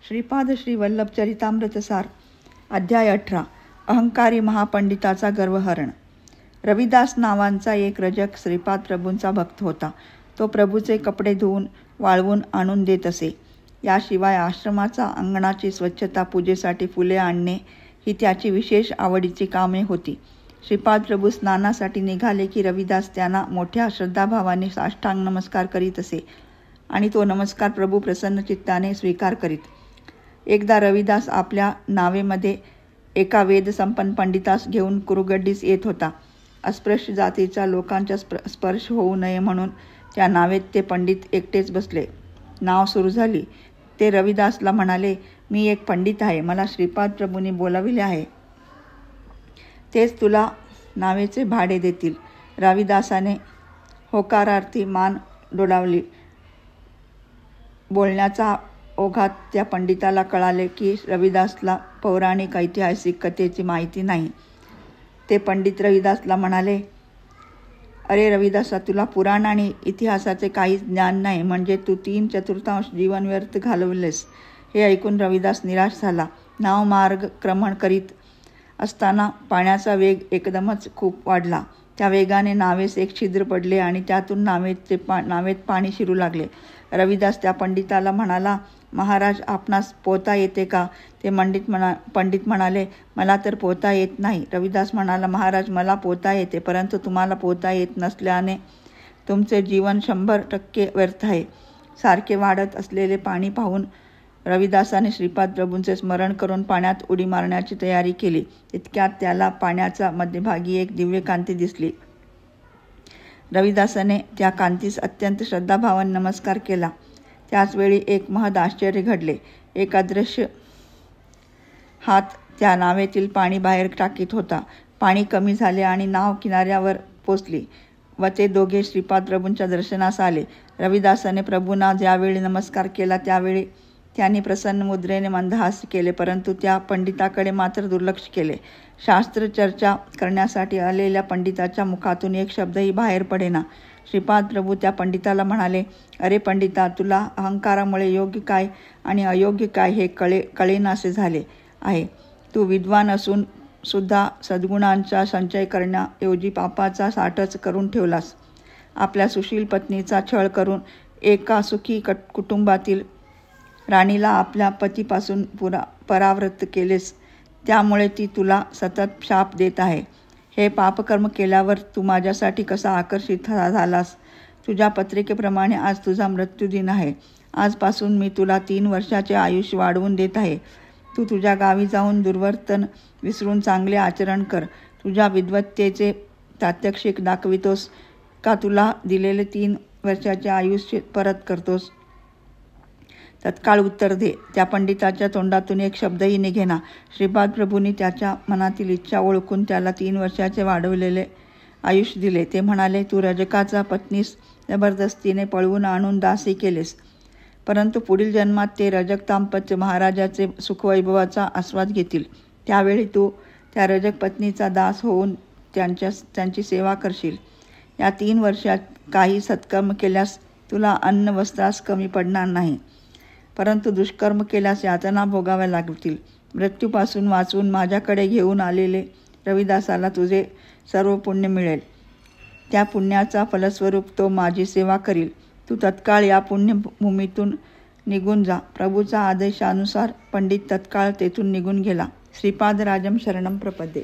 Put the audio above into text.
श्रीपाद श्री वल्लभ चरितामृतसार अध्याय 18 अहंकारी महापंडिताचा गर्वहरण. रविदास नावांचा एक रजक श्रीपाद प्रभूंचा भक्त होता. तो प्रभूचे कपडे धुवून वाळवून आणून देत असे. याशिवाय आश्रमाचा अंगणाची स्वच्छता, पूजेसाठी फुले आणणे ही त्याची विशेष आवडीची कामे होती. श्रीपाद प्रभू स्नानासाठी निघाले की रविदास त्यांना मोठ्या श्रद्धाभावाने साष्टांग नमस्कार करीत असे आणि तो नमस्कार प्रभू प्रसन्न चित्ताने स्वीकार करीत. एकदा रविदास आपल्या नावेमध्ये एका वेदसंपन्न पंडितास घेऊन कुरुगड्डीस येत होता. अस्पृश्य जातीच्या लोकांचा स्पर्श होऊ नये म्हणून त्या नावेत ते पंडित एकटेच बसले. नाव सुरू झाली. ते रविदासला म्हणाले, मी एक पंडित आहे, मला श्रीपाद प्रभूंनी बोलाविले आहे, तेच तुला नावेचे भाडे देतील. रविदासाने होकारार्थी मान डोलावली. बोलण्याचा ओघात त्या पंडिताला कळाले की रविदासला पौराणिक ऐतिहासिक कथेची माहिती नाही. ते पंडित रविदासला म्हणाले, अरे रविदासा, तुला पुराण आणि इतिहासाचे काहीच ज्ञान नाही, म्हणजे तू 3/4 जीवन व्यर्थ घालवलेस. हे ऐकून रविदास निराश झाला. नाव मार्गक्रमण करीत असताना पाण्याचा वेग एकदमच खूप वाढला. त्या वेगाने नावेस एक छिद्र पडले आणि त्यातून नावेत पाणी शिरू लागले. रविदास त्या पंडिताला म्हणाला, महाराज, आपणास पोहता येते का? ते पंडित म्हणाले, मला तर पोहता येत नाही. रविदास म्हणाला, महाराज, मला पोहता येते, परंतु तुम्हाला पोहता येत नसल्याने तुमचे जीवन 100% व्यर्थ आहे. सारखे वाढत असलेले पाणी पाहून रविदासाने श्रीपाद प्रभूंचे स्मरण करून पाण्यात उडी मारण्याची तयारी केली. तितक्यात त्याला पाण्याच्या मध्यभागी एक दिव्य कांती दिसली. रविदासाने त्या कांतीस अत्यंत श्रद्धाभावाने नमस्कार केला. त्याचवेळी एक महद आश्चर्य घडले. एक अदृश्य हात त्या नावेतील पाणी बाहेर टाकीत होता. पाणी कमी झाले आणि नाव किनाऱ्यावर पोचली व ते दोघे श्रीपाद प्रभूंच्या दर्शनास आले. रविदासाने प्रभूंना ज्यावेळी नमस्कार केला त्यावेळी त्यांनी प्रसन्न मुद्रेने मंदहास्य केले, परंतु त्या पंडिताकडे मात्र दुर्लक्ष केले. शास्त्र चर्चा करण्यासाठी आलेल्या पंडिताच्या मुखातून एक शब्दही बाहेर पडेना. श्रीपाद प्रभू त्या पंडिताला म्हणाले, अरे पंडिता, तुला अहंकारामुळे योग्य काय आणि अयोग्य काय हे कळेनासे झाले आहे. तू विद्वान असून सुद्धा सद्गुणांचा संचय करण्याऐवजी पापाचा साठच करून ठेवलास. आपल्या सुशील पत्नीचा छळ करून एका सुखी कुटुंबातील राणीला आपल्या पतीपासून परावृत्त केलेस. त्यामुळे ती तुला सतत शाप देत आहे. हे पापकर्म केल्यावर तू माझ्यासाठी कसा आकर्षित झालास? तुझ्या पत्रिकेप्रमाणे आज तुझा मृत्यूदिन आहे. आजपासून मी तुला 3 वर्षाचे आयुष्य वाढवून देत आहे. तू तुझ्या गावी जाऊन दुर्वर्तन विसरून चांगले आचरण कर. तुझ्या विद्वत्तेचे प्रात्यक्षिक दाखवितोस का तुला दिलेले 3 वर्षाचे आयुष्य परत करतोस? तत्काळ उत्तर दे. त्या पंडिताच्या तोंडातून एक शब्दही निघेना. श्रीपाद प्रभूंनी त्याच्या मनातील इच्छा ओळखून त्याला 3 वर्षाचे वाढवलेले आयुष्य दिले. ते म्हणाले, तू रजकाचा पत्नीस जबरदस्तीने पळवून आणून दासी केलेस, परंतु पुढील जन्मात ते रजक दाम्पत्य महाराजाचे सुखवैभवाचा आस्वाद घेतील. त्यावेळी तू त्या रजक पत्नीचा दास होऊन त्यांची सेवा करशील. या 3 वर्षात काही सत्कर्म केल्यास तुला अन्न वस्त्रास कमी पडणार नाही, परंतु दुष्कर्म केल्यास यातना भोगाव्या लागतील. मृत्यूपासून वाचवून माझ्याकडे घेऊन आलेले रविदासाला तुझे सर्व पुण्य मिळेल. त्या पुण्याचा फलस्वरूप तो माझी सेवा करील. तू तत्काळ या पुण्यभूमीतून निघून जा. प्रभूचा आदेशानुसार पंडित तत्काळ तेथून निघून गेला. श्रीपाद राजम शरणम प्रपद्ये.